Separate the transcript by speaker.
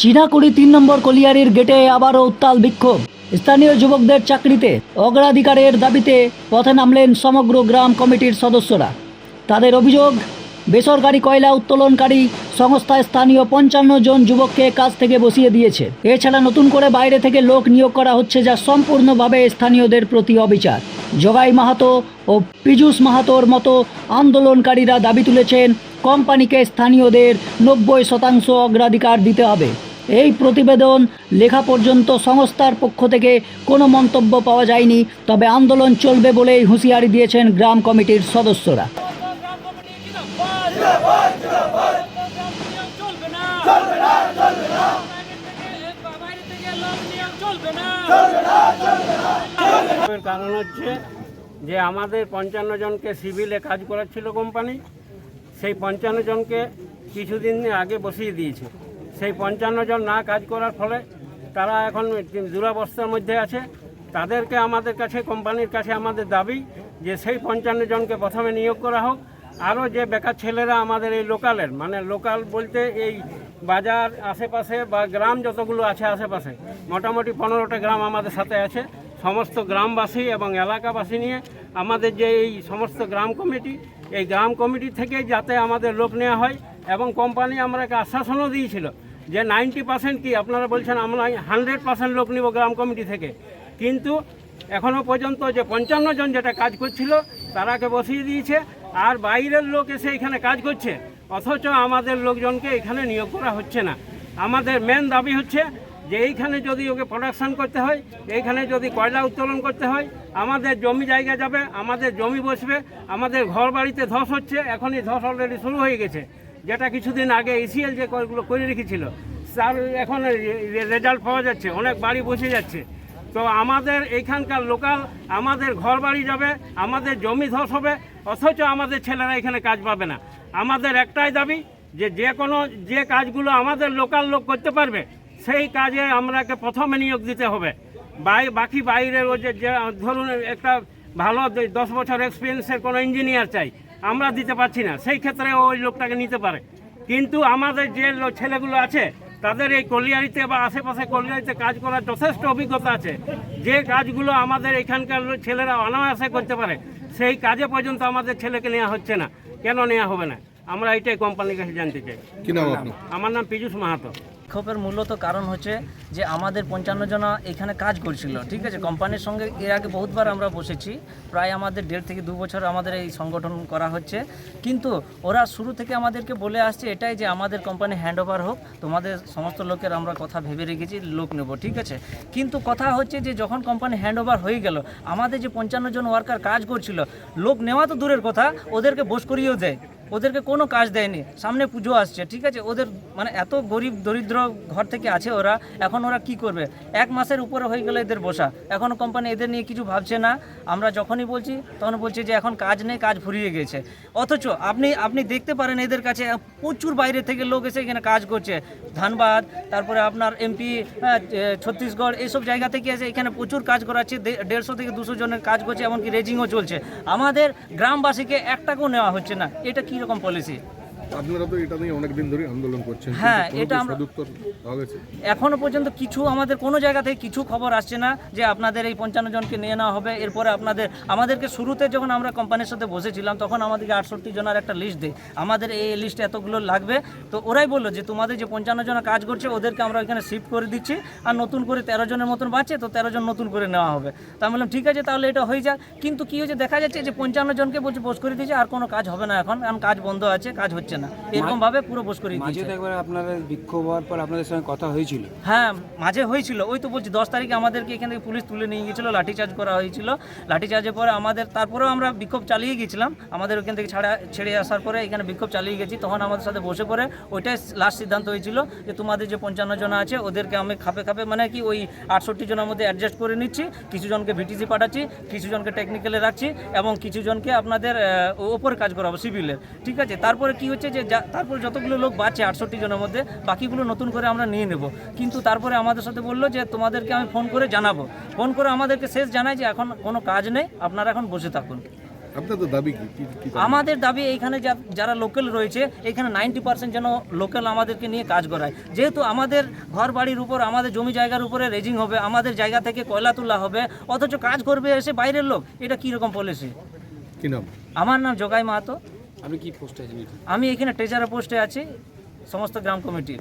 Speaker 1: চিনাকুড়ি ৩ নম্বর কলিয়ারির গেটে আবারও উত্তাল বিক্ষোভ। স্থানীয় যুবকদের চাকরিতে অগ্রাধিকারের দাবিতে পথে নামলেন সমগ্র গ্রাম কমিটির সদস্যরা। তাদের অভিযোগ, বেসরকারি কয়লা উত্তোলনকারী সংস্থা স্থানীয় ৫৫ জন যুবককে কাজ থেকে বসিয়ে দিয়েছে। এছাড়া নতুন করে বাইরে থেকে লোক নিয়োগ করা হচ্ছে, যা সম্পূর্ণভাবে স্থানীয়দের প্রতি অবিচার। জগাই মাহাতো ও পীযূষ মাহাতোর মতো আন্দোলনকারীরা দাবি তুলেছেন, কোম্পানিকে স্থানীয়দের ৯০% অগ্রাধিকার দিতে হবে। এই প্রতিবেদন লেখা পর্যন্ত সংস্থার পক্ষ থেকে কোনো মন্তব্য পাওয়া যায়নি, তবে আন্দোলন চলবে বলেই হুঁশিয়ারি দিয়েছেন গ্রাম কমিটির সদস্যরা।
Speaker 2: কারণ হচ্ছে যে আমাদের ৫৫ জনকে সিভিলে কাজ করাচ্ছিল কোম্পানি, সেই ৫৫ জনকে কিছুদিন আগে বসিয়ে দিয়েছে। সেই ৫৫ জন না কাজ করার ফলে তারা এখন দুরবস্থার মধ্যে আছে। তাদেরকে আমাদের কাছে, কোম্পানির কাছে আমাদের দাবি যে সেই ৫৫ জনকে প্রথমে নিয়োগ করা হোক। আরও যে বেকার ছেলেরা আমাদের এই লোকালের, মানে লোকাল বলতে এই বাজার আশেপাশে বা গ্রাম যতগুলো আছে আশেপাশে, মোটামুটি ১৫টা গ্রাম আমাদের সাথে আছে। সমস্ত গ্রামবাসী এবং এলাকাবাসী নিয়ে আমাদের যে এই সমস্ত গ্রাম কমিটি, এই গ্রাম কমিটি থেকে যাতে আমাদের লোক নেওয়া হয়। এবং কোম্পানি আমাকে আশ্বাসনও দিয়েছিল যে 90% কি আপনারা বলছেন আমরা 100% লোক নিব গ্রাম কমিটি থেকে, কিন্তু এখনও পর্যন্ত যে ৫৫ জন যেটা কাজ করছিল তারাকে বসিয়ে দিয়েছে, আর বাইরের লোক এসে এখানে কাজ করছে, অথচ আমাদের লোকজনকে এখানে নিয়োগ করা হচ্ছে না। আমাদের মেন দাবি হচ্ছে যে এইখানে যদি ওকে প্রোডাকশান করতে হয়, এইখানে যদি কয়লা উত্তোলন করতে হয়, আমাদের জমি জায়গা যাবে, আমাদের জমি বসবে, আমাদের ঘর বাড়িতে ধস হচ্ছে। এখনই ধস অলরেডি শুরু হয়ে গেছে, যেটা কিছুদিন আগে ইসিএল যে কয়গুলো করে রেখেছিল তার এখন রেজাল্ট পাওয়া যাচ্ছে, অনেক বাড়ি বসে যাচ্ছে। তো আমাদের এইখানকার লোকাল, আমাদের ঘর বাড়ি যাবে, আমাদের জমি ধস হবে, অথচ আমাদের ছেলেরা এখানে কাজ পাবে না। আমাদের একটাই দাবি যে কাজগুলো আমাদের লোকাল লোক করতে পারবে সেই কাজে আমরাকে প্রথমে নিয়োগ দিতে হবে। বাকি বাইরের যে ধরুন একটা ভালো 10 বছর এক্সপিরিয়েন্সের কোনো ইঞ্জিনিয়ার চাই, আমরা দিতে পারছি না, সেই ক্ষেত্রে ওই লোকটাকে নিতে পারে। কিন্তু আমাদের যে ছেলেগুলো আছে তাদের এই কলিয়ারিতে বা আশেপাশে কলিয়ারিতে কাজ করার যথেষ্ট অভিজ্ঞতা আছে, যে কাজগুলো আমাদের এখানকার ছেলেরা অনায়াসে করতে পারে, সেই কাজে পর্যন্ত আমাদের ছেলেকে নেওয়া হচ্ছে না। কেন নেওয়া হবে না, আমরা এইটাই কোম্পানির কাছে জানতে চাই।
Speaker 3: কি নাম আপনার?
Speaker 2: আমার নাম পীযূষ মাহাতো।
Speaker 4: বিক্ষোভের মূলত কারণ হচ্ছে যে আমাদের ৫৫ জনা এখানে কাজ করছিল, ঠিক আছে। কোম্পানির সঙ্গে এর আগে বহুতবার আমরা বসেছি, প্রায় আমাদের ১.৫ থেকে ২ বছর আমাদের এই সংগঠন করা হচ্ছে, কিন্তু ওরা শুরু থেকে আমাদেরকে বলে আসছে এটাই যে আমাদের কোম্পানি হ্যান্ড ওভার হোক, তোমাদের সমস্ত লোকের আমরা কথা ভেবে রেখেছি, লোক নেব, ঠিক আছে। কিন্তু কথা হচ্ছে যে যখন কোম্পানি হ্যান্ড ওভার হয়ে গেল, আমাদের যে ৫৫ জন ওয়ার্কার কাজ করছিল, লোক নেওয়া তো দূরের কথা, ওদেরকে বস করিয়েও দেয়, ওদেরকে কোনো কাজ দেয়নি। সামনে পুজো আসছে, ঠিক আছে, ওদের মানে এত গরিব দরিদ্র ঘর থেকে আছে ওরা, এখন ওরা কি করবে? 1 মাসের উপরে হয়ে গেল এদের বসা, এখনও কোম্পানি এদের নিয়ে কিছু ভাবছে না। আমরা যখনই বলছি তখন বলছে যে এখন কাজ নেই, কাজ ফুরিয়ে গেছে। অথচ আপনি দেখতে পারেন এদের কাছে প্রচুর বাইরে থেকে লোক এসে এখানে কাজ করছে, ধানবাদ, তারপরে আপনার এমপি, ছত্তিশগড়, এইসব জায়গা থেকে এসে এখানে প্রচুর কাজ করাচ্ছে। 150 থেকে 200 জনের কাজ করছে, এমনকি রেজিংও চলছে। আমাদের গ্রামবাসীকে 1 টাকাও নেওয়া হচ্ছে না। এটা কি রকম পলিসি?
Speaker 3: আপনারা তো এটা নিয়ে অনেকদিন ধরে আন্দোলন করছেন,
Speaker 4: হ্যাঁ,
Speaker 3: কিন্তু
Speaker 4: এটা আমরা
Speaker 3: সদুত্তর পাওয়া গেছে
Speaker 4: এখনো পর্যন্ত কিছু আমাদের কোনো জায়গা থেকে কিছু খবর আসছে না যে আপনাদের এই ৫৫ জনকে নিয়ে নেওয়া হবে। এরপরে আমাদেরকে শুরুতে যখন আমরা কোম্পানির সাথে বসেছিলাম তখন আমাদেরকে 68 জনের একটা লিস্ট দেয়, আমাদের এই লিস্টে এতগুলো লাগবে। তো ওরাই বললো যে তোমাদের যে ৫৫ জন কাজ করছে ওদেরকে আমরা এখানে শিফট করে দিচ্ছি, আর নতুন করে 13 জনের মতন বাঁচে, তো 13 জন নতুন করে নেওয়া হবে। তা আমি বললাম ঠিক আছে, তাহলে এটা হয়ে যাক। কিন্তু কী হয়েছে, দেখা যাচ্ছে যে ৫৫ জনকে বলছে বস করে দিয়েছে, আর কোনো কাজ হবে না এখন, কারণ কাজ বন্ধ আছে, কাজ হচ্ছে না, এরকমভাবে পুরো বস করে দিয়েছে।
Speaker 5: মাঝে একবার আপনাদের বিক্ষোভ হওয়ার পর আপনাদের সঙ্গে কথা হয়েছিল?
Speaker 4: হ্যাঁ, মাঝে হয়েছিল। ওই তো বলছি 10 তারিখে আমাদেরকে এখান থেকে পুলিশ তুলে নিয়ে গিয়েছিল, লাঠিচার্জ করা হয়েছিল। লাঠিচার্জের পরে তারপরেও আমরা বিক্ষোভ চালিয়ে গেছিলাম। আমাদের ওখান থেকে ছেড়ে আসার পরে এখানে বিক্ষোভ চালিয়ে গেছি। তখন আমাদের সাথে বসে পড়ে ওইটাই লাস্ট সিদ্ধান্ত হয়েছিল যে তোমাদের যে ৫৫ জন আছে ওদেরকে আমি খাপে মানে কি ওই 68 জনের মধ্যে অ্যাডজাস্ট করে নিচ্ছি, কিছু জনকে ভিটিসি পাঠাচ্ছি, কিছু জনকে টেকনিক্যালে রাখছি, এবং কিছু জনকে আপনাদের ওপরে কাজ করাবো সিভিলের, ঠিক আছে। তারপরে কি হচ্ছে যে তারপর যতগুলো লোক বাঁচে 68 জনের মধ্যে, বাকিগুলো নতুন করে আমরা নিয়ে নেব। কিন্তু তারপরে আমাদের সাথে বললো যে তোমাদেরকে আমি ফোন করে জানাবো। ফোন করে আমাদেরকে শেষ জানায় যে এখন কোনো কাজ নেই, আপনারা এখন বসে থাকুন।
Speaker 3: আপনাদের দাবি কি কি দাবি?
Speaker 4: আমাদের দাবি এইখানে যারা লোকাল রয়েছে এখানে 90% যেন লোকাল আমাদেরকে নিয়ে কাজ করায়, যেহেতু আমাদের ঘর বাড়ির উপর আমাদের জমি জায়গার উপরে রেজিং হবে, আমাদের জায়গা থেকে কয়লা তোলা হবে, অথচ কাজ করবে এসে বাইরের লোক, এটা কীরকম পলিসি?
Speaker 3: কি নাম?
Speaker 4: আমার নাম জগাই মাহাতো,
Speaker 5: আপনি কি পোস্টে আছেন?
Speaker 4: আমি এখানে ট্রেজারার পোস্টে আছি সমস্ত গ্রাম কমিটির।